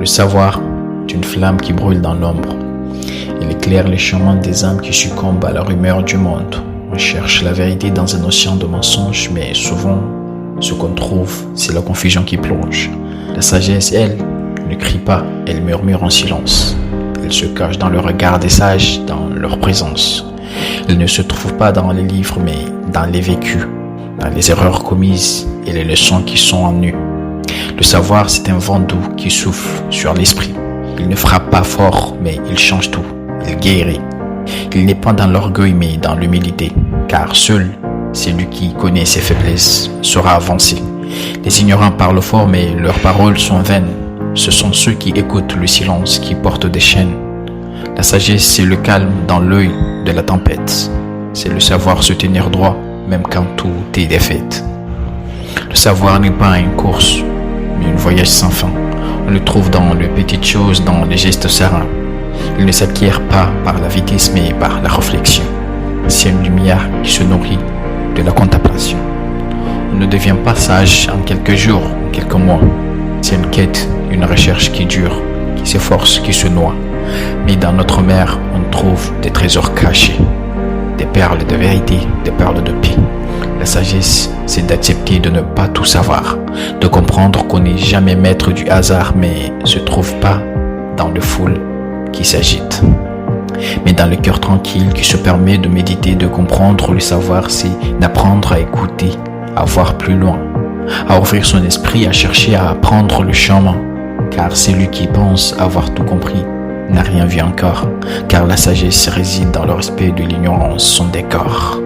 Le savoir est une flamme qui brûle dans l'ombre. Il éclaire les chemins des âmes qui succombent à la rumeur du monde. On cherche la vérité dans un océan de mensonges, mais souvent, ce qu'on trouve, c'est la confusion qui plonge. La sagesse, elle, ne crie pas, elle murmure en silence. Elle se cache dans le regard des sages, dans leur présence. Elle ne se trouve pas dans les livres, mais dans les vécus, dans les erreurs commises et les leçons qui sont en nous. Le savoir, c'est un vent doux qui souffle sur l'esprit. Il ne frappe pas fort, mais il change tout. Il guérit. Il n'est pas dans l'orgueil, mais dans l'humilité. Car seul, celui qui connaît ses faiblesses saura avancer. Les ignorants parlent fort, mais leurs paroles sont vaines. Ce sont ceux qui écoutent le silence qui portent des chaînes. La sagesse, c'est le calme dans l'œil de la tempête. C'est le savoir se tenir droit, même quand tout est défaite. Le savoir n'est pas une course, mais un voyage sans fin. On le trouve dans les petites choses, dans les gestes sereins. Il ne s'acquiert pas par la vitesse, mais par la réflexion. C'est une lumière qui se nourrit de la contemplation. On ne devient pas sage en quelques jours, en quelques mois. C'est une quête, une recherche qui dure, qui s'efforce, qui se noie. Mais dans notre mer, on trouve des trésors cachés, des perles de vérité, des perles de paix. La sagesse, c'est d'accepter de ne pas tout savoir, de comprendre qu'on n'est jamais maître du hasard, mais ne se trouve pas dans le foule qui s'agite. Mais dans le cœur tranquille qui se permet de méditer, de comprendre le savoir, c'est d'apprendre à écouter, à voir plus loin, à ouvrir son esprit, à chercher à apprendre le chemin. Car celui qui pense avoir tout compris n'a rien vu encore, car la sagesse réside dans le respect de l'ignorance, son décor.